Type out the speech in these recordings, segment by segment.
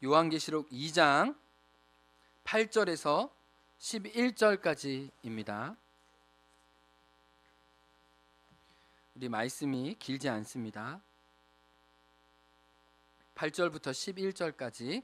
요한계시록 2장 8절에서 11절까지입니다. 우리 말씀이 길지 않습니다. 8절부터 11절까지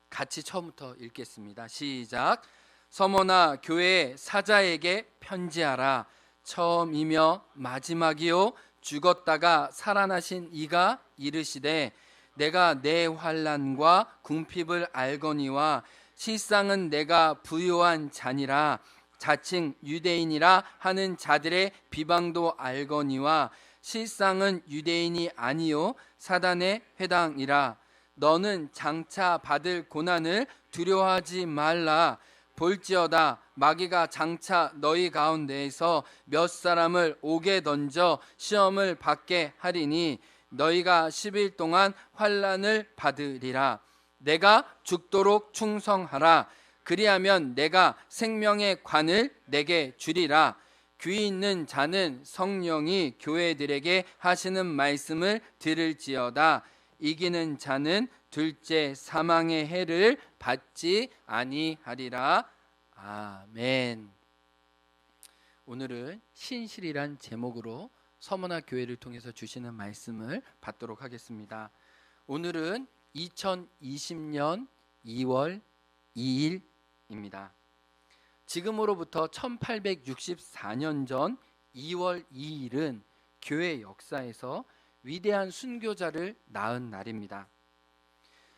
같이 처음부터 읽겠습니다. 시작. 서머나 교회 사자에게 편지하라. 처음이며 마지막이요 죽었다가 살아나신 이가 이르시되 내가 내 환난과 궁핍을 알거니와 실상은 내가 부요한 자니라. 자칭 유대인이라 하는 자들의 비방도 알거니와 실상은 유대인이 아니요 사단의 회당이라. 너는 장차 받을 고난을 두려워하지 말라. 볼지어다 마귀가 장차 너희 가운데에서 몇 사람을 옥에 던져 시험을 받게 하리니 너희가 10일 동안 환난을 받으리라. 내가 죽도록 충성하라. 그리하면 내가 생명의 관을 내게 주리라. 귀 있는 자는 성령이 교회들에게 하시는 말씀을 들을지어다. 이기는 자는 둘째 사망의 해를 받지 아니하리라. 아멘. 오늘은 신실이란 제목으로 서머나 교회를 통해서 주시는 말씀을 받도록 하겠습니다. 오늘은 2020년 2월 2일입니다. 지금으로부터 1864년 전 2월 2일은 교회 역사에서 위대한 순교자를 낳은 날입니다.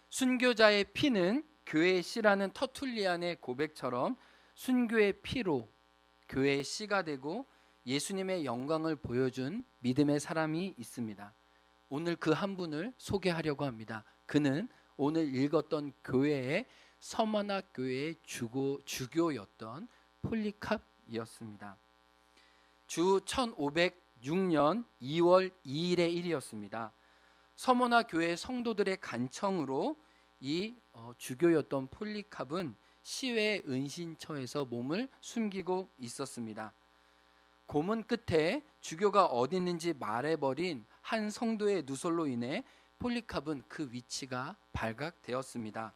순교자의 피는 교회의 씨라는 터툴리안의 고백처럼 순교의 피로 교회의 씨가 되고 예수님의 영광을 보여준 믿음의 사람이 있습니다. 오늘 그 한 분을 소개하려고 합니다. 그는 오늘 읽었던 교회의 서머나 교회의 주교였던 폴리캅이었습니다. 주 1506년 2월 2일의 일이었습니다. 서머나 교회 성도들의 간청으로 이 주교였던 폴리캅은 시외 은신처에서 몸을 숨기고 있었습니다. 고문 끝에 주교가 어디 있는지 말해버린 한 성도의 누설로 인해 폴리캅은 그 위치가 발각되었습니다.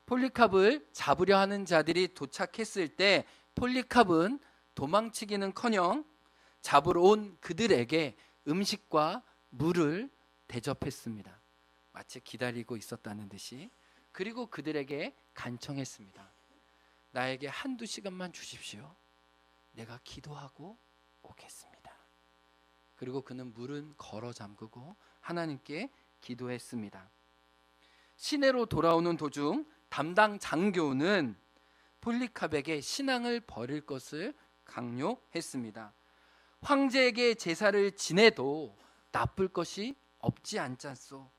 폴리캅을 잡으려 하는 자들이 도착했을 때 폴리캅은 도망치기는커녕 잡으러 온 그들에게 음식과 물을 대접했습니다. 마치 기다리고 있었다는 듯이. 그리고 그들에게 간청했습니다. 나에게 한두 시간만 주십시오. 내가 기도하고 오겠습니다. 그리고 그는 문은 걸어 잠그고 하나님께 기도했습니다. 시내로 돌아오는 도중 담당 장교는 폴리캅에게 신앙을 버릴 것을 강요했습니다. 황제에게 제사를 지내도 나쁠 것이 없지 않잖소.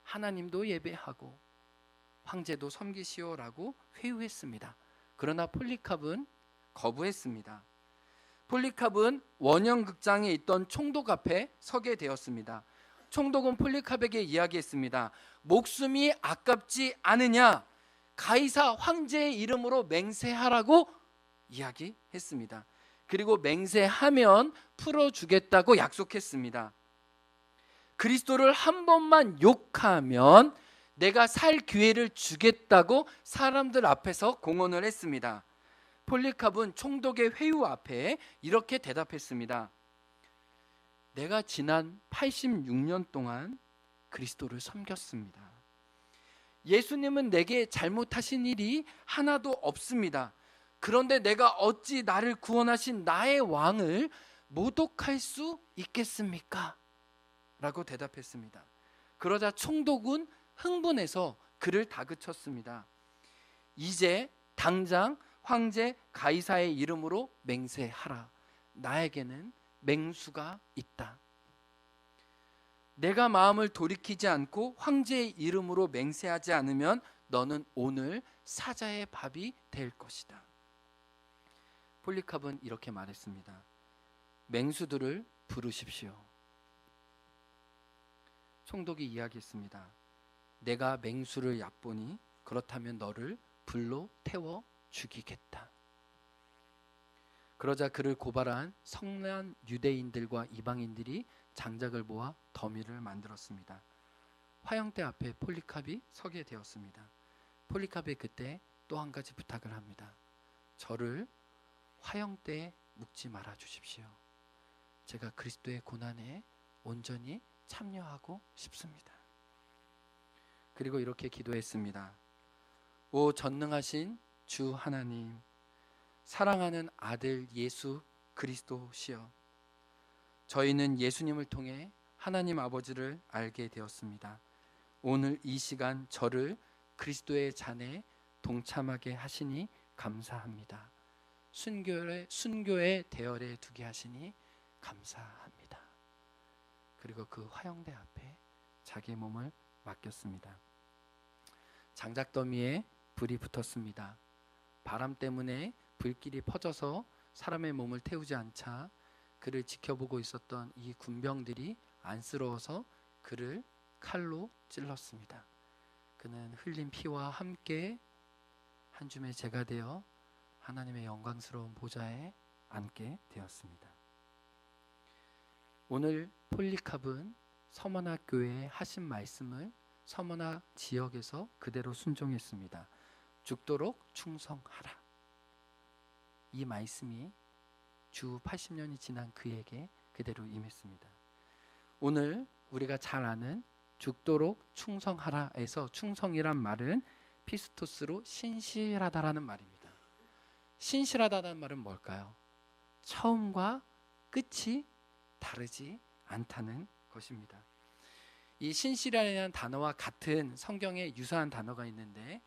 하나님도 예배하고 황제도 섬기시오라고 회유했습니다. 그러나 폴리캅은 거부했습니다. 폴리캅은 원형극장에 있던 총독 앞에 서게 되었습니다. 총독은 폴리캅에게 이야기했습니다. 목숨이 아깝지 않으냐? 가이사 황제의 이름으로 맹세하라고 이야기했습니다. 그리고 맹세하면 풀어주겠다고 약속했습니다. 그리스도를 한 번만 욕하면 내가 살 기회를 주겠다고 사람들 앞에서 공언을 했습니다. 폴리캅은 총독의 회유 앞에 이렇게 대답했습니다. 내가 지난 86년 동안 그리스도를 섬겼습니다. 예수님은 내게 잘못하신 일이 하나도 없습니다. 그런데 내가 어찌 나를 구원하신 나의 왕을 모독할 수 있겠습니까? 라고 대답했습니다. 그러자 총독은 흥분해서 그를 다그쳤습니다. 이제 당장 황제 가이사의 이름으로 맹세하라. 나에게는 맹수가 있다. 내가 마음을 돌이키지 않고 황제의 이름으로 맹세하지 않으면 너는 오늘 사자의 밥이 될 것이다. 폴리캅은 이렇게 말했습니다. 맹수들을 부르십시오. 총독이 이야기했습니다. 내가 맹수를 얕보니 그렇다면 너를 불로 태워 죽이겠다. 그러자 그를 고발한 성난 유대인들과 이방인들이 장작을 모아 더미를 만들었습니다. 화형대 앞에 폴리캅이 서게 되었습니다. 폴리캅이 그때 또 한 가지 부탁을 합니다. 저를 화형대에 묶지 말아 주십시오. 제가 그리스도의 고난에 온전히 참여하고 싶습니다. 그리고 이렇게 기도했습니다. 오 전능하신 주 하나님, 사랑하는 아들 예수 그리스도시여, 저희는 예수님을 통해 하나님 아버지를 알게 되었습니다. 오늘 이 시간 저를 그리스도의 잔에 동참하게 하시니 감사합니다. 순교의 대열에 두게 하시니 감사합니다. 그리고 그 화형대 앞에 자기 몸을 맡겼습니다. 장작더미에 불이 붙었습니다. 바람 때문에 불길이 퍼져서 사람의 몸을 태우지 않자 그를 지켜보고 있었던 이 군병들이 안쓰러워서 그를 칼로 찔렀습니다. 그는 흘린 피와 함께 한 줌의 재가 되어 하나님의 영광스러운 보좌에 앉게 되었습니다. 오늘 폴리캅은 서머나 교회에 하신 말씀을 서머나 지역에서 그대로 순종했습니다. 죽도록 충성하라. 이 말씀이 주 80년이 지난 그에게 그대로 임했습니다. 오늘 우리가 잘 아는 죽도록 충성하라에서 충성이란 말은 피스토스로 신실하다라는 말입니다. 신실하다는 말은 뭘까요? 처음과 끝이 다르지 않다는 것입니다. 이 신실이라는 단어와 같은 성경에 유사한 단어가 있는데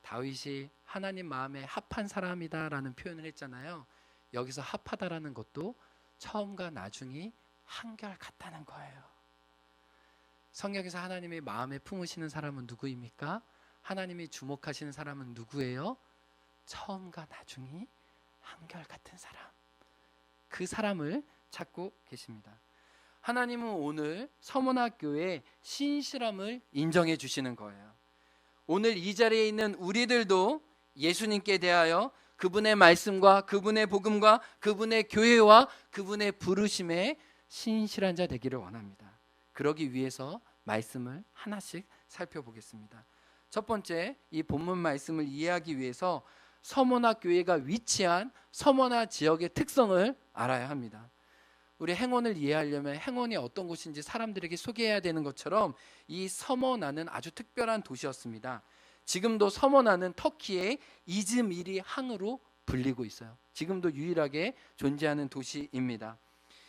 다윗이 하나님 마음에 합한 사람이다라는 표현을 했잖아요. 여기서 합하다라는 것도 처음과 나중이 한결같다는 거예요. 성경에서 하나님의 마음에 품으시는 사람은 누구입니까? 하나님이 주목하시는 사람은 누구예요? 처음과 나중이 한결같은 사람, 그 사람을 찾고 계십니다. 하나님은 오늘 서머나 교회의 신실함을 인정해 주시는 거예요. 오늘 이 자리에 있는 우리들도 예수님께 대하여 그분의 말씀과 그분의 복음과 그분의 교회와 그분의 부르심에 신실한 자 되기를 원합니다. 그러기 위해서 말씀을 하나씩 살펴보겠습니다. 첫 번째, 이 본문 말씀을 이해하기 위해서 서머나 교회가 위치한 서머나 지역의 특성을 알아야 합니다. 우리 행원을 이해하려면 행원이 어떤 곳인지 사람들에게 소개해야 되는 것처럼 이 서머나는 아주 특별한 도시였습니다. 지금도 서머나는 터키의 이즈미리 항으로 불리고 있어요. 지금도 유일하게 존재하는 도시입니다.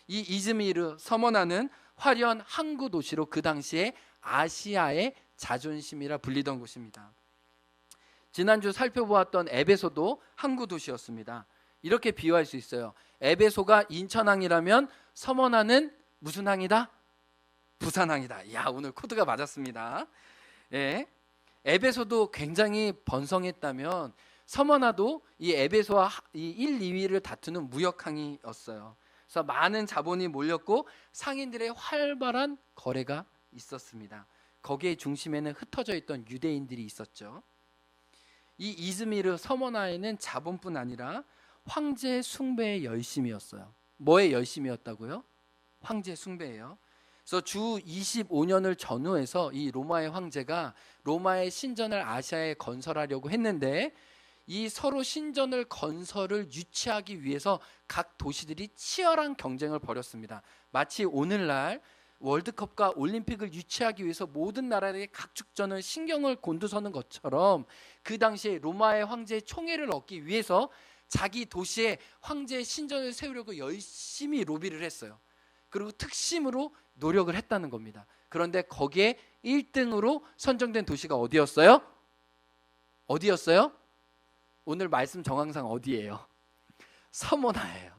이 이즈미르 서머나는 화려한 항구 도시로 그 당시에 아시아의 자존심이라 불리던 곳입니다. 지난주 살펴보았던 에베소도 항구 도시였습니다. 이렇게 비유할 수 있어요. 에베소가 인천항이라면 서머나는 무슨 항이다? 부산항이다. 야, 오늘 코드가 맞았습니다. 예. 에베소도 굉장히 번성했다면 서머나도 이 에베소와 이 1, 2위를 다투는 무역항이었어요. 그래서 많은 자본이 몰렸고 상인들의 활발한 거래가 있었습니다. 거기에 중심에는 흩어져 있던 유대인들이 있었죠. 이 이즈미르 서머나에는 자본뿐 아니라 황제 숭배의 열심이었어요. 뭐의 열심이었다고요? 황제 숭배예요. 그래서 주 25년을 전후해서 이 로마의 황제가 로마의 신전을 아시아에 건설하려고 했는데 이 서로 신전을 건설을 유치하기 위해서 각 도시들이 치열한 경쟁을 벌였습니다. 마치 오늘날 월드컵과 올림픽을 유치하기 위해서 모든 나라들이 각축전을 신경을 곤두서는 것처럼 그 당시에 로마의 황제의 총애를 얻기 위해서 자기 도시에 황제의 신전을 세우려고 열심히 로비를 했어요. 그리고 특심으로 노력을 했다는 겁니다. 그런데 거기에 1등으로 선정된 도시가 어디였어요? 어디였어요? 오늘 말씀 정황상 어디예요? 서머나예요.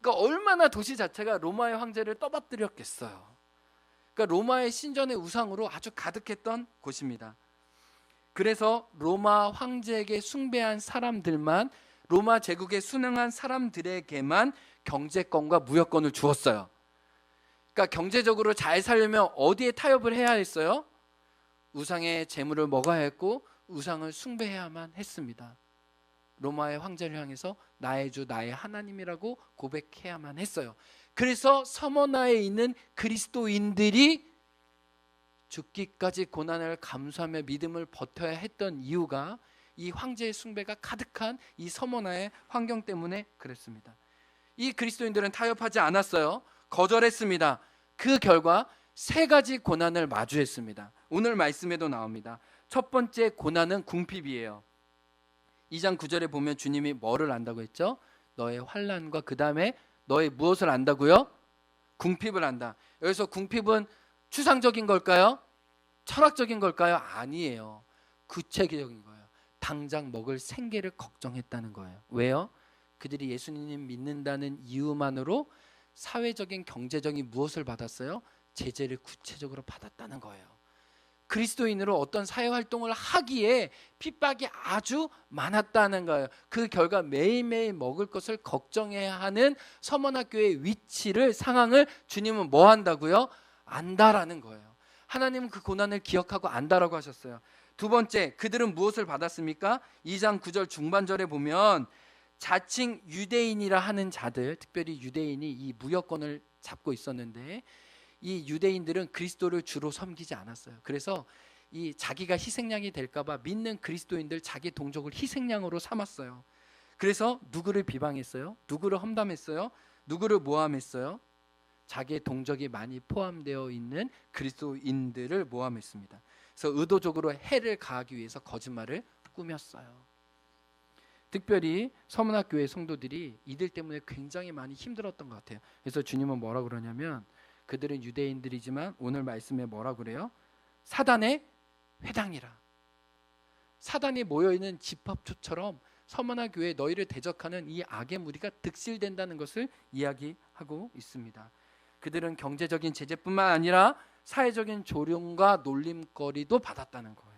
그러니까 얼마나 도시 자체가 로마의 황제를 떠받들였겠어요. 그러니까 로마의 신전의 우상으로 아주 가득했던 곳입니다. 그래서 로마 황제에게 숭배한 사람들만, 로마 제국에 순응한 사람들에게만 경제권과 무역권을 주었어요. 그러니까 경제적으로 잘 살려면 어디에 타협을 해야 했어요? 우상의 제물을 먹어야 했고 우상을 숭배해야만 했습니다. 로마의 황제를 향해서 나의 주 나의 하나님이라고 고백해야만 했어요. 그래서 서머나에 있는 그리스도인들이 죽기까지 고난을 감수하며 믿음을 버텨야 했던 이유가 이 황제의 숭배가 가득한 이 서머나의 환경 때문에 그랬습니다. 이 그리스도인들은 타협하지 않았어요. 거절했습니다. 그 결과 세 가지 고난을 마주했습니다. 오늘 말씀에도 나옵니다. 첫 번째 고난은 궁핍이에요. 2장 9절에 보면 주님이 뭐를 안다고 했죠? 너의 환난과 그 다음에 너의 무엇을 안다고요? 궁핍을 안다. 여기서 궁핍은 추상적인 걸까요? 철학적인 걸까요? 아니에요. 구체적인 거예요. 당장 먹을 생계를 걱정했다는 거예요. 왜요? 그들이 예수님 믿는다는 이유만으로 사회적인 경제적인 무엇을 받았어요? 제재를 구체적으로 받았다는 거예요. 그리스도인으로 어떤 사회활동을 하기에 핍박이 아주 많았다는 거예요. 그 결과 매일매일 먹을 것을 걱정해야 하는 서머나교의 위치를, 상황을 주님은 뭐 한다고요? 안다라는 거예요. 하나님은 그 고난을 기억하고 안다라고 하셨어요. 두 번째, 그들은 무엇을 받았습니까? 2장 9절 중반절에 보면 자칭 유대인이라 하는 자들, 특별히 유대인이 이 무역권을 잡고 있었는데 이 유대인들은 그리스도를 주로 섬기지 않았어요. 그래서 이 자기가 희생양이 될까 봐 믿는 그리스도인들 자기 동족을 희생양으로 삼았어요. 그래서 누구를 비방했어요? 누구를 험담했어요? 누구를 모함했어요? 자기의 동족이 많이 포함되어 있는 그리스도인들을 모함했습니다. 그래서 의도적으로 해를 가하기 위해서 거짓말을 꾸몄어요. 특별히 서문학교회 성도들이 이들 때문에 굉장히 많이 힘들었던 것 같아요. 그래서 주님은 뭐라 그러냐면 그들은 유대인들이지만 오늘 말씀에 뭐라 그래요? 사단의 회당이라. 사단이 모여있는 집합초처럼 서문학교회 너희를 대적하는 이 악의 무리가 득실된다는 것을 이야기하고 있습니다. 그들은 경제적인 제재뿐만 아니라 사회적인 조롱과 놀림거리도 받았다는 거예요.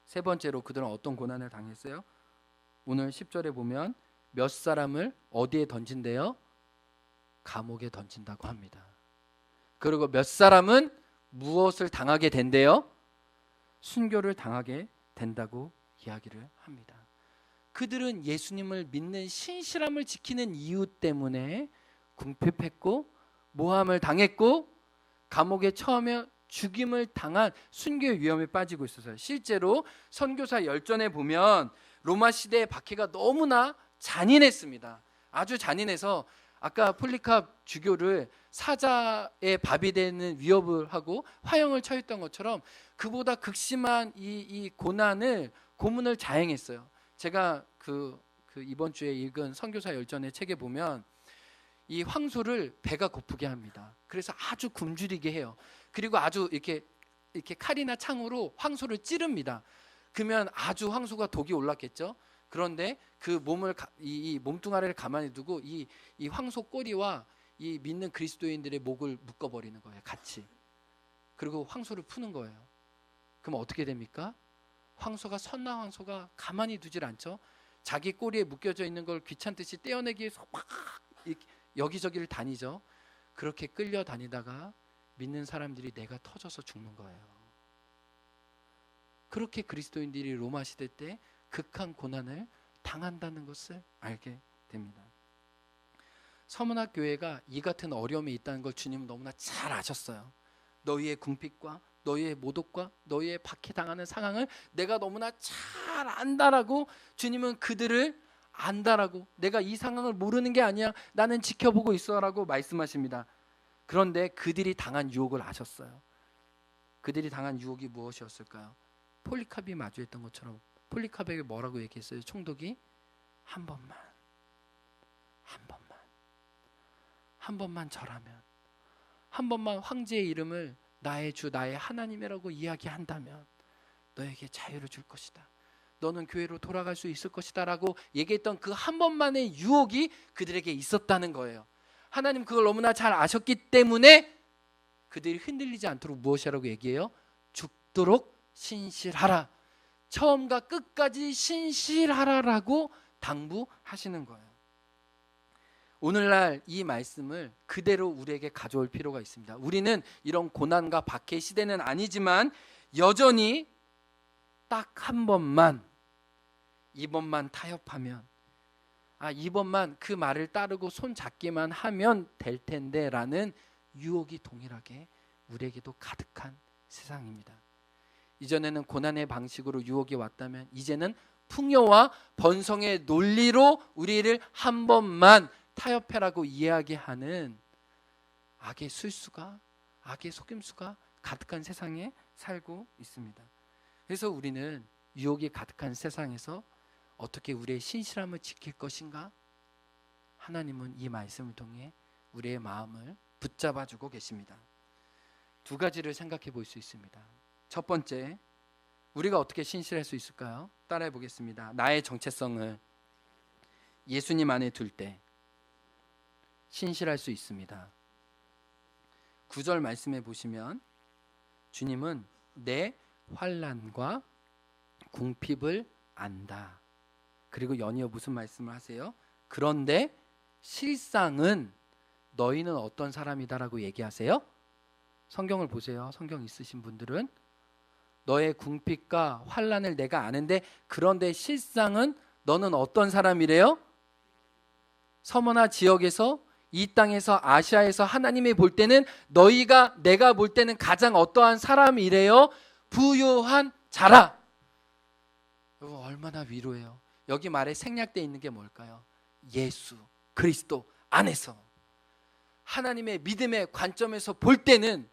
세 번째로 그들은 어떤 고난을 당했어요? 오늘 10절에 보면 몇 사람을 어디에 던진대요? 감옥에 던진다고 합니다. 그리고 몇 사람은 무엇을 당하게 된대요? 순교를 당하게 된다고 이야기를 합니다. 그들은 예수님을 믿는 신실함을 지키는 이유 때문에 궁핍했고 모함을 당했고 감옥에 처하며 죽임을 당한 순교의 위험에 빠지고 있었어요. 실제로 선교사 열전에 보면 로마 시대의 박해가 너무나 잔인했습니다. 아주 잔인해서 아까 폴리캅 주교를 사자의 밥이 되는 위협을 하고 화형을 처했던 것처럼 그보다 극심한 이 고난을 고문을 자행했어요. 제가 그 이번 주에 읽은 선교사 열전의 책에 보면 이 황소를 배가 고프게 합니다. 그래서 아주 굶주리게 해요. 그리고 아주 이렇게 칼이나 창으로 황소를 찌릅니다. 그러면 아주 황소가 독이 올랐겠죠. 그런데 그 몸을 이 몸뚱아리를 가만히 두고 이 황소 꼬리와 이 믿는 그리스도인들의 목을 묶어버리는 거예요. 같이. 그리고 황소를 푸는 거예요. 그럼 어떻게 됩니까? 선나 황소가 가만히 두질 않죠. 자기 꼬리에 묶여져 있는 걸 귀찮듯이 떼어내기 위해서 막 여기저기를 다니죠. 그렇게 끌려다니다가 믿는 사람들이 내가 터져서 죽는 거예요. 그렇게 그리스도인들이 로마 시대 때 극한 고난을 당한다는 것을 알게 됩니다. 서문학 교회가 이 같은 어려움이 있다는 걸 주님은 너무나 잘 아셨어요. 너희의 궁핍과 너희의 모독과 너희의 박해당하는 상황을 내가 너무나 잘 안다라고 주님은 그들을 안다라고, 내가 이 상황을 모르는 게 아니야, 나는 지켜보고 있어라고 말씀하십니다. 그런데 그들이 당한 유혹을 아셨어요. 그들이 당한 유혹이 무엇이었을까요? 폴리캅이 마주했던 것처럼 폴리캅에게 뭐라고 얘기했어요? 총독이 한 번만 절하면, 한 번만 황제의 이름을 나의 주 나의 하나님이라고 이야기한다면 너에게 자유를 줄 것이다. 너는 교회로 돌아갈 수 있을 것이다 라고 얘기했던 그 한 번만의 유혹이 그들에게 있었다는 거예요. 하나님 그걸 너무나 잘 아셨기 때문에 그들이 흔들리지 않도록 무엇이라고 얘기해요? 죽도록 신실하라. 처음과 끝까지 신실하라라고 당부하시는 거예요. 오늘날 이 말씀을 그대로 우리에게 가져올 필요가 있습니다. 우리는 이런 고난과 박해 시대는 아니지만 여전히 딱 한 번만, 이번만 타협하면, 이번만 그 말을 따르고 손 잡기만 하면 될 텐데 라는 유혹이 동일하게 우리에게도 가득한 세상입니다. 이전에는 고난의 방식으로 유혹이 왔다면 이제는 풍요와 번성의 논리로 우리를 한 번만 타협해라고 이야기하는 악의 술수가, 악의 속임수가 가득한 세상에 살고 있습니다. 그래서 우리는 유혹이 가득한 세상에서 어떻게 우리의 신실함을 지킬 것인가? 하나님은 이 말씀을 통해 우리의 마음을 붙잡아주고 계십니다. 두 가지를 생각해 볼 수 있습니다. 첫 번째, 우리가 어떻게 신실할 수 있을까요? 따라해 보겠습니다. 나의 정체성을 예수님 안에 둘 때 신실할 수 있습니다. 9절 말씀해 보시면 주님은 내 환난과 궁핍을 안다. 그리고 연이어 무슨 말씀을 하세요? 그런데 실상은 너희는 어떤 사람이다라고 얘기하세요? 성경을 보세요. 성경 있으신 분들은 너의 궁핍과 환난을 내가 아는데 그런데 실상은 너는 어떤 사람이래요? 서머나 지역에서 이 땅에서 아시아에서 하나님이 볼 때는 너희가 내가 볼 때는 가장 어떠한 사람이래요? 부유한 자라. 여러분 얼마나 위로해요. 여기 말에 생략되어 있는 게 뭘까요? 예수 그리스도 안에서 하나님의 믿음의 관점에서 볼 때는,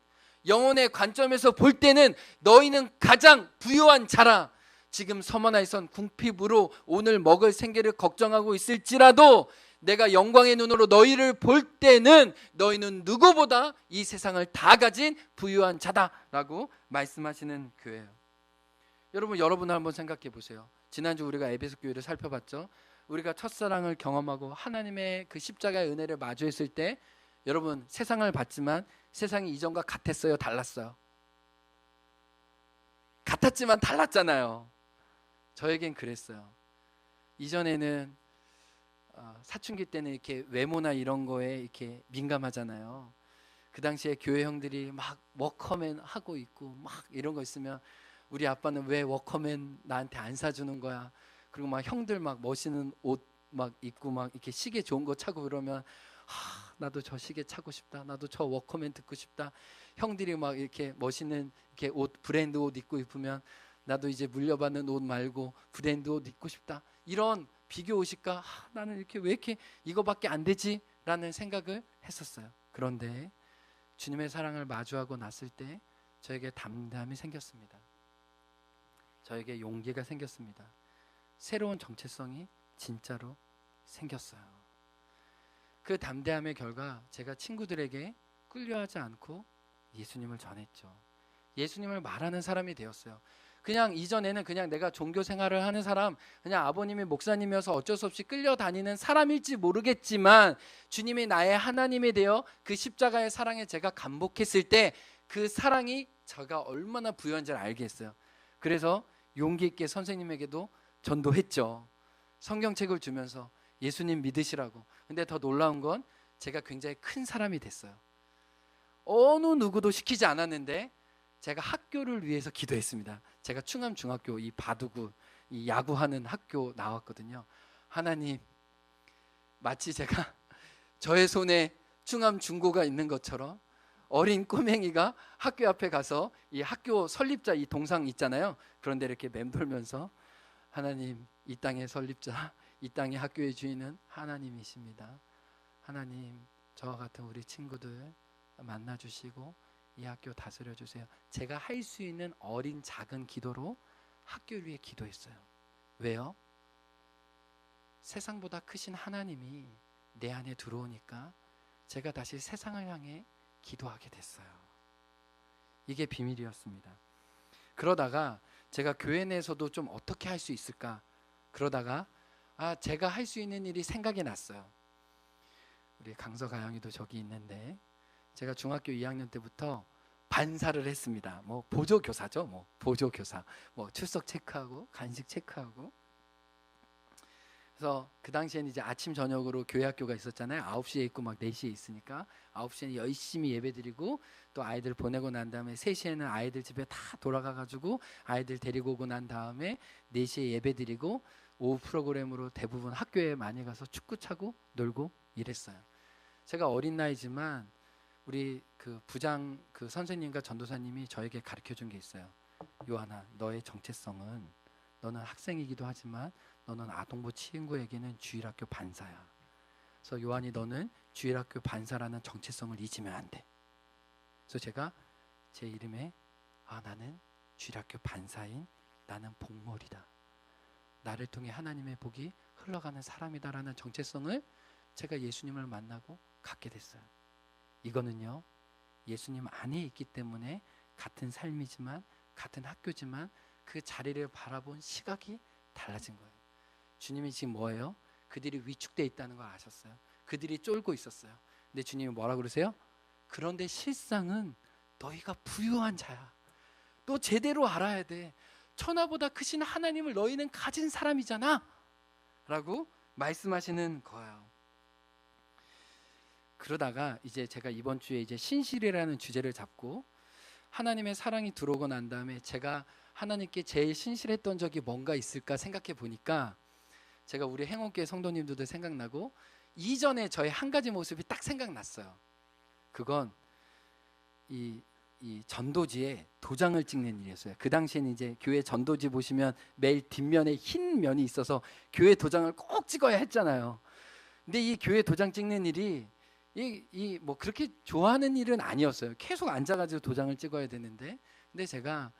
영혼의 관점에서 볼 때는 너희는 가장 부유한 자라. 지금 서머나에선 궁핍으로 오늘 먹을 생계를 걱정하고 있을지라도 내가 영광의 눈으로 너희를 볼 때는 너희는 누구보다 이 세상을 다 가진 부유한 자다라고 말씀하시는 교회예요. 여러분 한번 생각해 보세요. 지난주 우리가 에베소 교회를 살펴봤죠. 우리가 첫사랑을 경험하고 하나님의 그 십자가의 은혜를 마주했을 때 여러분 세상을 봤지만 세상이 이전과 같았어요? 달랐어요? 같았지만 달랐잖아요. 저에겐 그랬어요. 이전에는 사춘기 때는 이렇게 외모나 이런 거에 이렇게 민감하잖아요. 그 당시에 교회 형들이 막 워커맨 하고 있고 막 이런 거 있으면 우리 아빠는 왜 워커맨 나한테 안 사주는 거야? 그리고 막 형들 막 멋있는 옷 막 입고 막 이렇게 시계 좋은 거 차고 그러면 나도 저 시계 차고 싶다. 나도 저 워커맨 듣고 싶다. 형들이 막 이렇게 멋있는 이렇게 옷 브랜드 옷 입고 입으면 나도 이제 물려받는 옷 말고 브랜드 옷 입고 싶다. 이런 비교 의식과 나는 이렇게 왜 이렇게 이거밖에 안 되지? 라는 생각을 했었어요. 그런데 주님의 사랑을 마주하고 났을 때 저에게 담대함이 생겼습니다. 저에게 용기가 생겼습니다. 새로운 정체성이 진짜로 생겼어요. 그 담대함의 결과 제가 친구들에게 끌려하지 않고 예수님을 전했죠. 예수님을 말하는 사람이 되었어요. 그냥 이전에는 그냥 내가 종교 생활을 하는 사람, 그냥 아버님이 목사님이어서 어쩔 수 없이 끌려다니는 사람일지 모르겠지만 주님이 나의 하나님이 되어 그 십자가의 사랑에 제가 감복했을 때 그 사랑이 제가 얼마나 부유한지를 알게 했어요. 그래서 용기 있게 선생님에게도 전도했죠. 성경책을 주면서 예수님 믿으시라고. 근데 더 놀라운 건 제가 굉장히 큰 사람이 됐어요. 어느 누구도 시키지 않았는데 제가 학교를 위해서 기도했습니다. 제가 충암중학교 이 바두구 이 야구하는 학교 나왔거든요. 하나님, 마치 제가 저의 손에 충암중고가 있는 것처럼 어린 꼬맹이가 학교 앞에 가서 이 학교 설립자 이 동상 있잖아요. 그런데 이렇게 맴돌면서 하나님, 이 땅의 설립자, 이 땅의 학교의 주인은 하나님이십니다. 하나님, 저와 같은 우리 친구들 만나주시고 이 학교 다스려 주세요. 제가 할 수 있는 어린 작은 기도로 학교를 위해 기도했어요. 왜요? 세상보다 크신 하나님이 내 안에 들어오니까 제가 다시 세상을 향해 기도하게 됐어요. 이게 비밀이었습니다. 그러다가 제가 교회 내에서도 좀 어떻게 할 수 있을까? 그러다가 제가 할 수 있는 일이 생각이 났어요. 우리 강서 가영이도 저기 있는데 제가 중학교 2학년 때부터 반사를 했습니다. 뭐 보조교사죠. 뭐 보조교사. 뭐 출석 체크하고 간식 체크하고. 그래서 그 당시에는 이제 아침 저녁으로 교회 학교가 있었잖아요. 9시에 있고 막 4시에 있으니까 9시에는 열심히 예배드리고 또 아이들 보내고 난 다음에 3시에는 아이들 집에 다 돌아가 가지고 아이들 데리고 오고 난 다음에 4시에 예배드리고 오후 프로그램으로 대부분 학교에 많이 가서 축구 차고 놀고 이랬어요. 제가 어린 나이지만 우리 그 부장 그 선생님과 전도사님이 저에게 가르쳐 준 게 있어요. 요한아, 너의 정체성은, 너는 학생이기도 하지만 너는 아동부 친구에게는 주일학교 반사야. 그래서 요한이, 너는 주일학교 반사라는 정체성을 잊으면 안 돼. 그래서 제가 제 이름에 나는 주일학교 반사인, 나는 복물이다, 나를 통해 하나님의 복이 흘러가는 사람이다라는 정체성을 제가 예수님을 만나고 갖게 됐어요. 이거는요, 예수님 안에 있기 때문에 같은 삶이지만 같은 학교지만 그 자리를 바라본 시각이 달라진 거예요. 주님이 지금 뭐예요? 그들이 위축되어 있다는 걸 아셨어요. 그들이 쫄고 있었어요. 근데 주님이 뭐라 그러세요? 그런데 실상은 너희가 부유한 자야. 너 제대로 알아야 돼. 천하보다 크신 하나님을 너희는 가진 사람이잖아 라고 말씀하시는 거예요. 그러다가 이제 제가 이번 주에 이제 신실이라는 주제를 잡고 하나님의 사랑이 들어오고 난 다음에 제가 하나님께 제일 신실했던 적이 뭔가 있을까 생각해 보니까 제가 우리 행원교회 성도님들도 생각나고 이전에 저의 한 가지 모습이 딱 생각났어요. 그건 이 전도지에 도장을 찍는 일이었어요. 그 당시에는 이제 교회 전도지 보시면 매일 뒷면에 흰 면이 있어서 교회 도장을 꼭 찍어야 했잖아요. 근데 이 교회 도장 찍는 일이 뭐 그렇게 좋아하는 일은 아니었어요. 계속 앉아가지고 도장을 찍어야 되는데, 근데 제가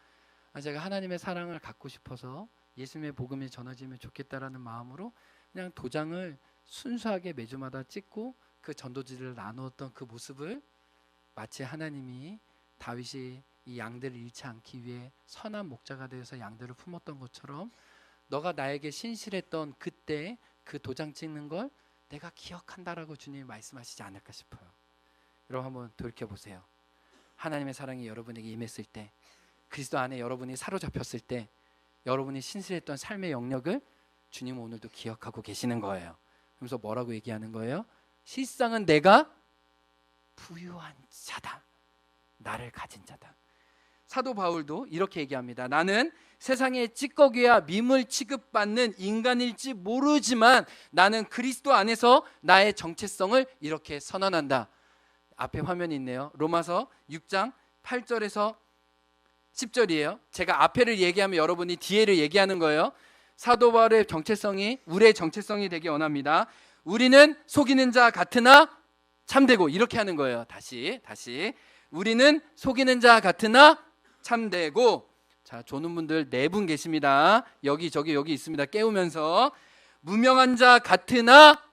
하나님의 사랑을 갖고 싶어서 예수님의 복음이 전해지면 좋겠다라는 마음으로 그냥 도장을 순수하게 매주마다 찍고 그 전도지를 나누었던 그 모습을 마치 하나님이 다윗이 이 양들을 잃지 않기 위해 선한 목자가 되어서 양들을 품었던 것처럼 너가 나에게 신실했던 그때 그 도장 찍는 걸 내가 기억한다라고 주님이 말씀하시지 않을까 싶어요. 여러분 한번 돌이켜보세요. 하나님의 사랑이 여러분에게 임했을 때, 그리스도 안에 여러분이 사로잡혔을 때 여러분이 신실했던 삶의 영역을 주님은 오늘도 기억하고 계시는 거예요. 그래서 뭐라고 얘기하는 거예요? 실상은 내가 부유한 자다, 나를 가진 자다. 사도 바울도 이렇게 얘기합니다. 나는 세상의 찌꺼기와 미물 취급받는 인간일지 모르지만 나는 그리스도 안에서 나의 정체성을 이렇게 선언한다. 앞에 화면이 있네요. 로마서 6장 8절에서 10절이에요. 제가 앞에를 얘기하면 여러분이 뒤에를 얘기하는 거예요. 사도 바울의 정체성이 우리의 정체성이 되기 원합니다. 우리는 속이는 자 같으나 참되고, 이렇게 하는 거예요. 다시 우리는 속이는 자 같으나 참되고. 자, 조는 분들 4분 계십니다. 여기 있습니다. 깨우면서. 무명한 자 같으나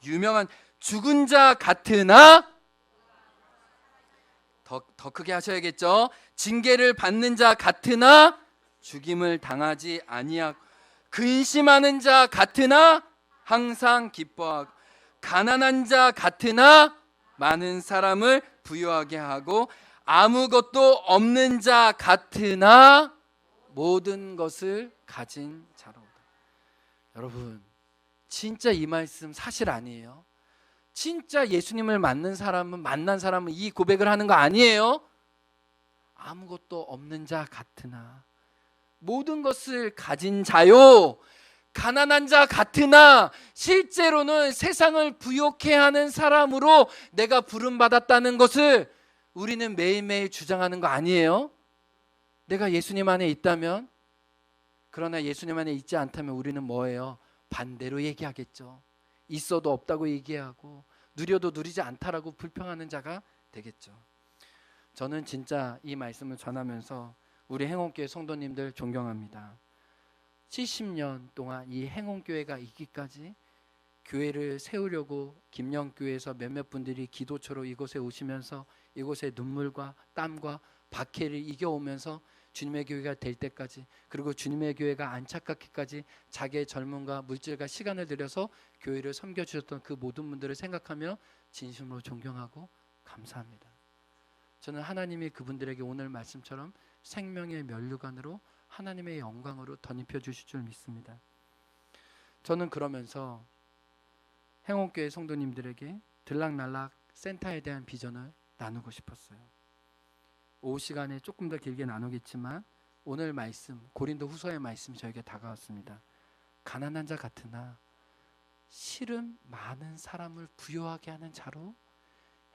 유명한, 죽은 자 같으나, 더 크게 하셔야겠죠. 징계를 받는 자 같으나 죽임을 당하지 아니하고, 근심하는 자 같으나 항상 기뻐하고, 가난한 자 같으나 많은 사람을 부유하게 하고, 아무것도 없는 자 같으나 모든 것을 가진 자로다. 여러분, 진짜 이 말씀 사실 아니에요? 진짜 예수님을 만난 사람은 이 고백을 하는 거 아니에요? 아무것도 없는 자 같으나 모든 것을 가진 자요, 가난한 자 같으나 실제로는 세상을 부욕해 하는 사람으로 내가 부름받았다는 것을 우리는 매일매일 주장하는 거 아니에요? 내가 예수님 안에 있다면. 그러나 예수님 안에 있지 않다면 우리는 뭐예요? 반대로 얘기하겠죠. 있어도 없다고 얘기하고 누려도 누리지 않다라고 불평하는 자가 되겠죠. 저는 진짜 이 말씀을 전하면서 우리 행원교회 성도님들 존경합니다. 70년 동안 이 행원교회가 있기까지 교회를 세우려고 김영교회에서 몇몇 분들이 기도처로 이곳에 오시면서 이곳에 눈물과 땀과 박해를 이겨오면서 주님의 교회가 될 때까지, 그리고 주님의 교회가 안착하기까지 자기의 젊음과 물질과 시간을 들여서 교회를 섬겨주셨던 그 모든 분들을 생각하며 진심으로 존경하고 감사합니다. 저는 하나님이 그분들에게 오늘 말씀처럼 생명의 면류관으로 하나님의 영광으로 덧입혀 주실 줄 믿습니다. 저는 그러면서 행원교회 성도님들에게 들락날락 센터에 대한 비전을 나누고 싶었어요. 오후 시간에 조금 더 길게 나누겠지만 오늘 말씀, 고린도 후서의 말씀이 저에게 다가왔습니다. 가난한 자 같으나 실은 많은 사람을 부유하게 하는 자로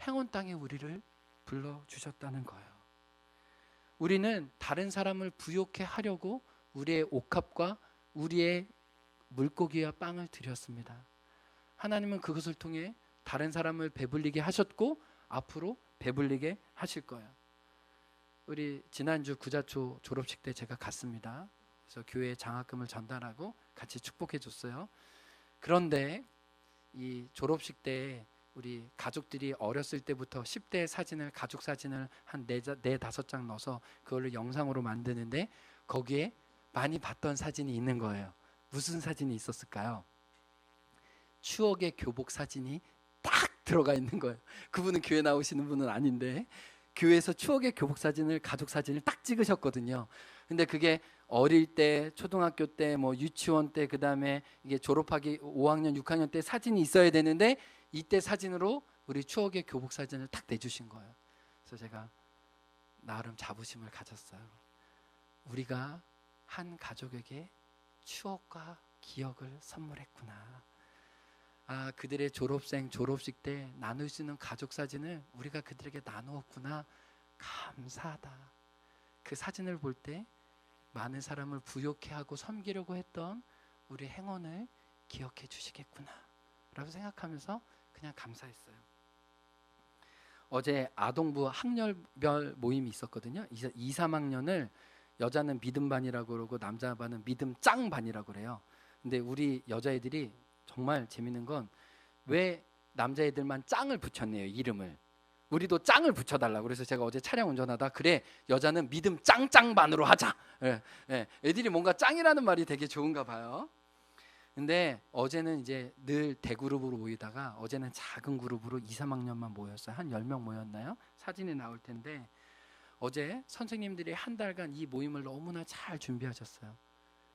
행운 땅에 우리를 불러주셨다는 거예요. 우리는 다른 사람을 부욕해 하려고 우리의 옥합과 우리의 물고기와 빵을 드렸습니다. 하나님은 그것을 통해 다른 사람을 배불리게 하셨고 앞으로 배불리게 하실 거예요. 우리 지난주 구자초 졸업식 때 제가 갔습니다. 그래서 교회에 장학금을 전달하고 같이 축복해 줬어요. 그런데 이 졸업식 때 우리 가족들이 어렸을 때부터 10대 사진을, 가족 사진을 한 4-5장 넣어서 그걸로 영상으로 만드는데 거기에 많이 봤던 사진이 있는 거예요. 무슨 사진이 있었을까요? 추억의 교복 사진이 딱 들어가 있는 거예요. 그분은 교회 나오시는 분은 아닌데 교회에서 추억의 교복 사진을, 가족 사진을 딱 찍으셨거든요. 근데 그게 어릴 때, 초등학교 때, 뭐 유치원 때, 그 다음에 이게 졸업하기 5학년, 6학년 때 사진이 있어야 되는데 이때 사진으로 우리 추억의 교복 사진을 딱 내주신 거예요. 그래서 제가 나름 자부심을 가졌어요. 우리가 한 가족에게 추억과 기억을 선물했구나. 아, 그들의 졸업생, 졸업식 때 나눌 수 있는 가족 사진을 우리가 그들에게 나누었구나. 감사하다. 그 사진을 볼 때 많은 사람을 부욕해 하고 섬기려고 했던 우리 행운을 기억해 주시겠구나 라고 생각하면서 그냥 감사했어요. 어제 아동부 학년별 모임이 있었거든요. 2, 3학년을 여자는 믿음 반이라고 그러고 남자 반은 믿음 짱 반이라고 그래요. 근데 우리 여자애들이 정말 재밌는 건 왜 남자애들만 짱을 붙였네요, 이름을. 우리도 짱을 붙여달라고. 그래서 제가 어제 차량 운전하다 그래, 여자는 믿음 짱짱 반으로 하자. 예, 예. 애들이 뭔가 짱이라는 말이 되게 좋은가 봐요. 근데 어제는 이제 늘 대그룹으로 모이다가 어제는 작은 그룹으로 2, 3학년만 모였어요. 한 10명 모였나요? 사진이 나올 텐데 어제 선생님들이 한 달간 이 모임을 너무나 잘 준비하셨어요.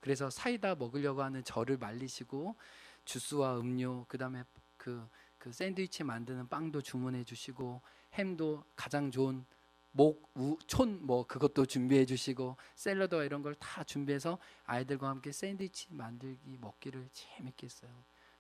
그래서 사이다 먹으려고 하는 저를 말리시고 주스와 음료, 그다음에 그 샌드위치 만드는 빵도 주문해 주시고 햄도 가장 좋은 촌 뭐 그것도 준비해 주시고 샐러드와 이런 걸 다 준비해서 아이들과 함께 샌드위치 만들기 먹기를 재밌게 했어요.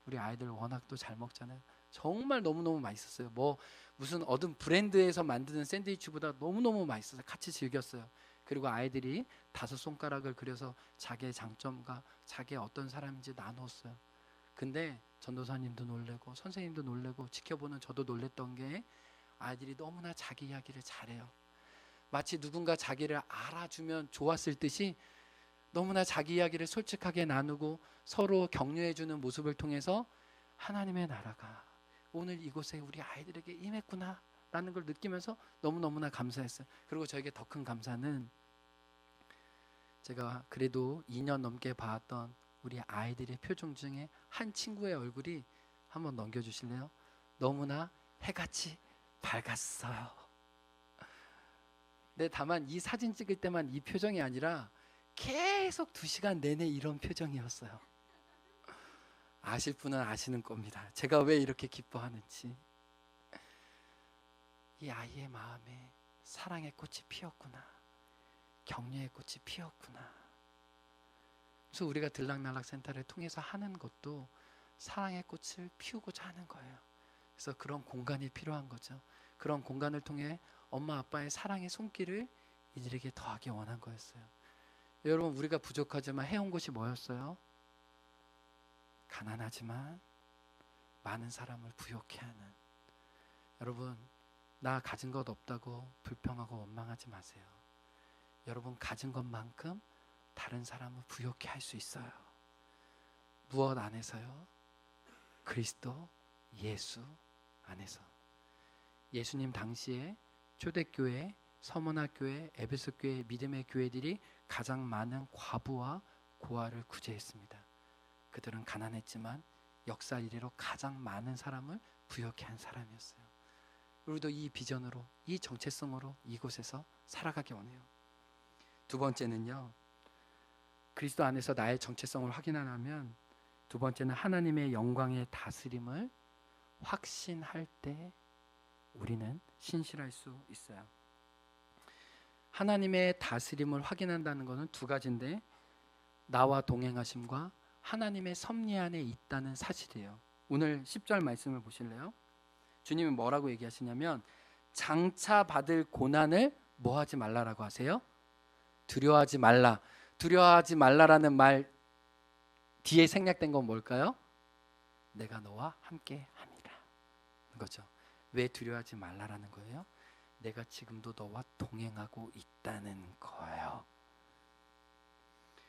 우리 아이들 워낙 또 잘 먹잖아요. 정말 너무너무 맛있었어요. 뭐 무슨 어떤 브랜드에서 만드는 샌드위치보다 너무너무 맛있어서 같이 즐겼어요. 그리고 아이들이 5손가락을 그려서 자기의 장점과 자기의 어떤 사람인지 나눴어요. 근데 전도사님도 놀래고 선생님도 놀래고 지켜보는 저도 놀랬던 게 아이들이 너무나 자기 이야기를 잘해요. 마치 누군가 자기를 알아주면 좋았을 듯이 너무나 자기 이야기를 솔직하게 나누고 서로 격려해주는 모습을 통해서 하나님의 나라가 오늘 이곳에 우리 아이들에게 임했구나 라는 걸 느끼면서 너무너무나 감사했어요. 그리고 저에게 더 큰 감사는 제가 그래도 2년 넘게 봐왔던 우리 아이들의 표정 중에 한 친구의 얼굴이 한번 넘겨주실래요? 너무나 해같이 밝았어요. 근데 다만 이 사진 찍을 때만 이 표정이 아니라 계속 2시간 내내 이런 표정이었어요. 아실 분은 아시는 겁니다. 제가 왜 이렇게 기뻐하는지. 이 아이의 마음에 사랑의 꽃이 피었구나. 격려의 꽃이 피었구나. 그래서 우리가 들락날락 센터를 통해서 하는 것도 사랑의 꽃을 피우고자 하는 거예요. 그래서 그런 공간이 필요한 거죠. 그런 공간을 통해 엄마 아빠의 사랑의 손길을 이들에게 더하기 원한 거였어요. 여러분, 우리가 부족하지만 해온 것이 뭐였어요? 가난하지만 많은 사람을 부욕해 하는. 여러분, 나 가진 것 없다고 불평하고 원망하지 마세요. 여러분, 가진 것만큼 다른 사람을 부욕해 할 수 있어요. 무엇 안에서요? 그리스도 예수 안에서. 예수님 당시에 초대교회, 서머나교회, 에베소교회, 믿음의 교회들이 가장 많은 과부와 고아를 구제했습니다. 그들은 가난했지만 역사 이래로 가장 많은 사람을 부욕해 한 사람이었어요. 우리도 이 비전으로, 이 정체성으로 이곳에서 살아가기 원해요. 두 번째는요, 그리스도 안에서 나의 정체성을 확인하려면 두 번째는 하나님의 영광의 다스림을 확신할 때 우리는 신실할 수 있어요. 하나님의 다스림을 확인한다는 것은 두 가지인데, 나와 동행하심과 하나님의 섭리 안에 있다는 사실이에요. 오늘 10절 말씀을 보실래요? 주님이 뭐라고 얘기하시냐면 장차 받을 고난을 뭐 하지 말라라고 하세요? 두려워하지 말라. 두려워하지 말라라는 말 뒤에 생략된 건 뭘까요? 내가 너와 함께 함이라 거죠. 왜 두려워하지 말라라는 거예요? 내가 지금도 너와 동행하고 있다는 거예요.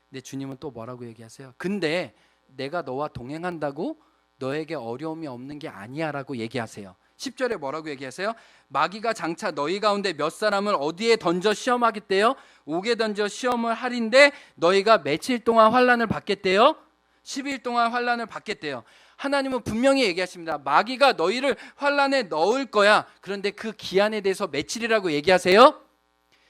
근데 주님은 또 뭐라고 얘기하세요? 근데 내가 너와 동행한다고 너에게 어려움이 없는 게 아니야 라고 얘기하세요. 10절에 뭐라고 얘기하세요? 마귀가 장차 너희 가운데 몇 사람을 어디에 던져 시험하겠대요? 옥에 던져 시험을 하린데 너희가 며칠 동안 환난을 받겠대요? 10일 동안 환난을 받겠대요. 하나님은 분명히 얘기하십니다. 마귀가 너희를 환난에 넣을 거야. 그런데 그 기한에 대해서 며칠이라고 얘기하세요?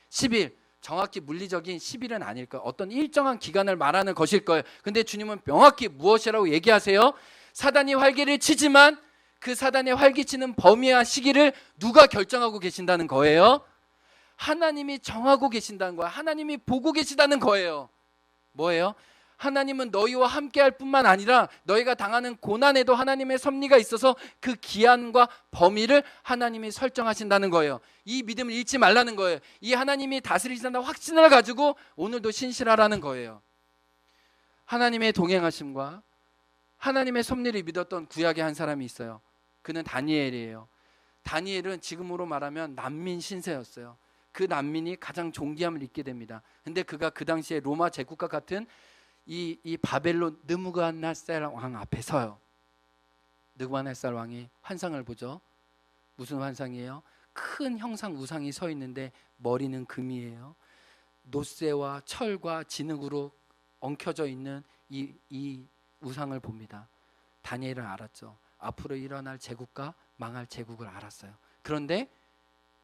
10일. 정확히 물리적인 10일은 아닐 거예요. 어떤 일정한 기간을 말하는 것일 거예요. 근데 주님은 명확히 무엇이라고 얘기하세요? 사단이 활기를 치지만 그 사단의 활기치는 범위와 시기를 누가 결정하고 계신다는 거예요? 하나님이 정하고 계신다는 거예요. 하나님이 보고 계시다는 거예요. 뭐예요? 하나님은 너희와 함께할 뿐만 아니라 너희가 당하는 고난에도 하나님의 섭리가 있어서 그 기한과 범위를 하나님이 설정하신다는 거예요. 이 믿음을 잃지 말라는 거예요. 이 하나님이 다스리신다는 확신을 가지고 오늘도 신실하라는 거예요. 하나님의 동행하심과 하나님의 섭리를 믿었던 구약의 한 사람이 있어요. 그는 다니엘이에요. 다니엘은 지금으로 말하면 난민 신세였어요. 그 난민이 가장 존귀함을 잊게 됩니다. 근데 그가 그 당시에 로마 제국과 같은 이 바벨론 느부갓네살 왕 앞에 서요. 느부갓네살 왕이 환상을 보죠. 무슨 환상이에요? 큰 형상 우상이 서 있는데 머리는 금이에요. 노쇠와 철과 진흙으로 엉켜져 있는 이 우상을 봅니다. 다니엘은 알았죠. 앞으로 일어날 제국과 망할 제국을 알았어요. 그런데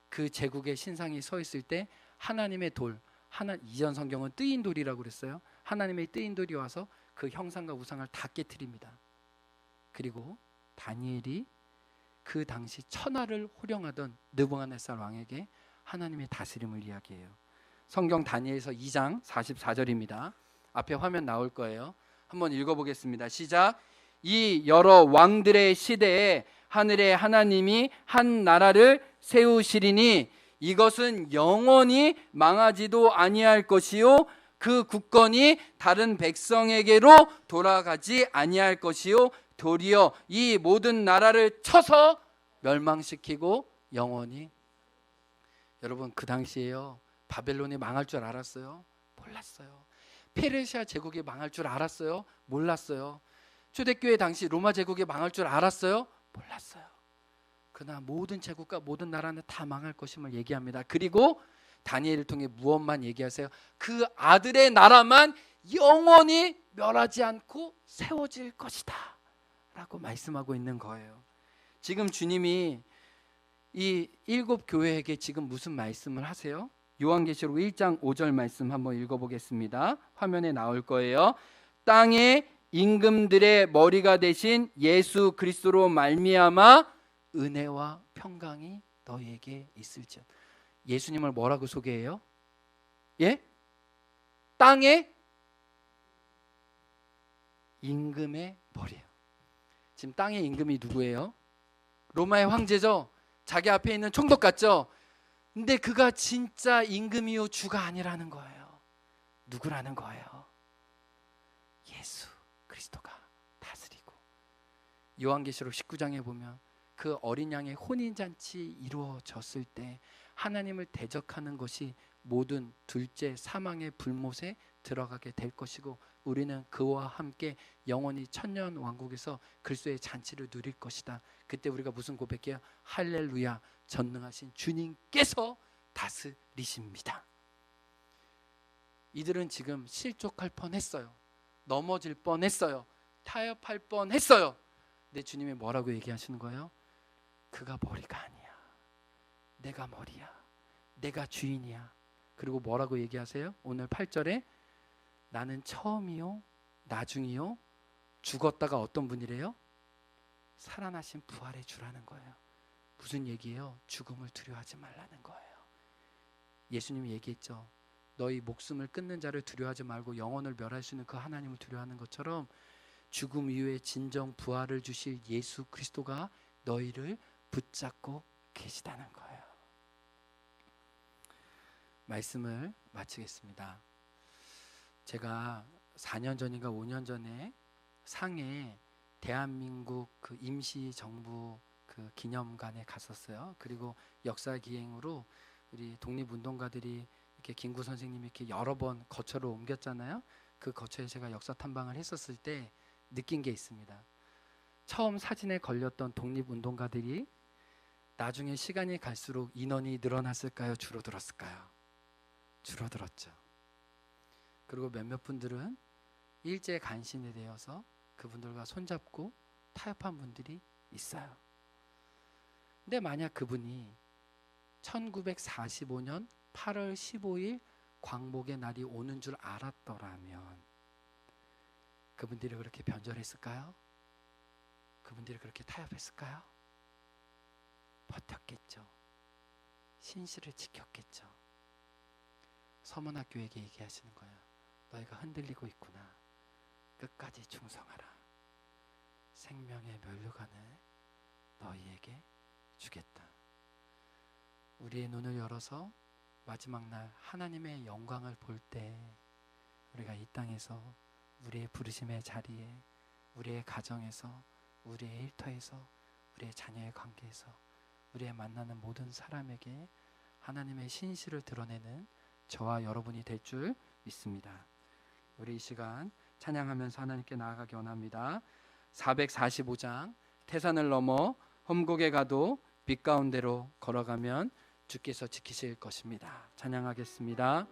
그 제국의 신상이 서 있을 때 하나님의 돌, 이전 성경은 뜨인 돌이라고 그랬어요. 하나님의 뜨인 돌이 와서 그 형상과 우상을 다 깨트립니다. 그리고 다니엘이 그 당시 천하를 호령하던 느부갓네살 왕에게 하나님의 다스림을 이야기해요. 성경 다니엘서 2장 44절입니다. 앞에 화면 나올 거예요. 한번 읽어보겠습니다. 시작. 이 여러 왕들의 시대에 하늘의 하나님이 한 나라를 세우시리니 이것은 영원히 망하지도 아니할 것이요 그 국권이 다른 백성에게로 돌아가지 아니할 것이요 도리어 이 모든 나라를 쳐서 멸망시키고 영원히. 여러분 그 당시에요 바벨론이 망할 줄 알았어요? 몰랐어요. 페르시아 제국이 망할 줄 알았어요? 몰랐어요. 초대교회 당시 로마 제국이 망할 줄 알았어요? 몰랐어요. 그러나 모든 제국과 모든 나라는 다 망할 것임을 얘기합니다. 그리고 다니엘을 통해 무엇만 얘기하세요? 그 아들의 나라만 영원히 멸하지 않고 세워질 것이다 라고 말씀하고 있는 거예요. 지금 주님이 이 7교회에게 지금 무슨 말씀을 하세요? 요한계시록 1장 5절 말씀 한번 읽어보겠습니다. 화면에 나올 거예요. 땅의 임금들의 머리가 되신 예수 그리스도로 말미암아 은혜와 평강이 너희에게 있을지어다. 예수님을 뭐라고 소개해요? 예? 땅의 임금의 머리예요. 지금 땅의 임금이 누구예요? 로마의 황제죠. 자기 앞에 있는 총독 같죠. 근데 그가 진짜 임금이요 주가 아니라는 거예요. 누구라는 거예요? 예수 그리스도가 다스리고. 요한계시록 19장에 보면 그 어린 양의 혼인잔치 이루어졌을 때 하나님을 대적하는 것이 모든 둘째 사망의 불못에 들어가게 될 것이고 우리는 그와 함께 영원히 천년 왕국에서 그리스도의 잔치를 누릴 것이다. 그때 우리가 무슨 고백해요? 할렐루야, 전능하신 주님께서 다스리십니다. 이들은 지금 실족할 뻔했어요. 넘어질 뻔했어요. 타협할 뻔했어요. 근데 주님이 뭐라고 얘기하시는 거예요? 그가 머리가 아니야. 내가 머리야. 내가 주인이야. 그리고 뭐라고 얘기하세요? 오늘 8절에 나는 처음이요 나중이요 죽었다가 어떤 분이래요? 살아나신 부활의 주라는 거예요. 무슨 얘기예요? 죽음을 두려워하지 말라는 거예요. 예수님이 얘기했죠. 너희 목숨을 끊는 자를 두려워하지 말고 영혼을 멸할 수 있는 그 하나님을 두려워하는 것처럼 죽음 이후에 진정 부활을 주실 예수 그리스도가 너희를 붙잡고 계시다는 거예요. 말씀을 마치겠습니다. 제가 4년 전인가 5년 전에 상해 대한민국 그 임시정부 그 기념관에 갔었어요. 그리고 역사기행으로 우리 독립운동가들이 이렇게 김구 선생님이 이렇게 여러 번 거처를 옮겼잖아요. 그 거처에 제가 역사 탐방을 했었을 때 느낀 게 있습니다. 처음 사진에 걸렸던 독립운동가들이 나중에 시간이 갈수록 인원이 늘어났을까요? 줄어들었을까요? 줄어들었죠. 그리고 몇몇 분들은 일제 간신이 되어서 그분들과 손잡고 타협한 분들이 있어요. 근데 만약 그분이 1945년 8월 15일 광복의 날이 오는 줄 알았더라면 그분들이 그렇게 변절했을까요? 그분들이 그렇게 타협했을까요? 버텼겠죠. 신실을 지켰겠죠. 서문학교에게 얘기하시는 거예요. 너희가 흔들리고 있구나. 끝까지 충성하라. 생명의 면류관을 너희에게 주겠다. 우리의 눈을 열어서 마지막 날 하나님의 영광을 볼 때 우리가 이 땅에서 우리의 부르심의 자리에, 우리의 가정에서, 우리의 일터에서, 우리의 자녀의 관계에서, 우리의 만나는 모든 사람에게 하나님의 신실을 드러내는 저와 여러분이 될 줄 믿습니다. 우리 이 시간 찬양하면서 하나님께 나아가기 원합니다. 445장 태산을 넘어 험곡에 가도 빛 가운데로 걸어가면 주께서 지키실 것입니다. 찬양하겠습니다.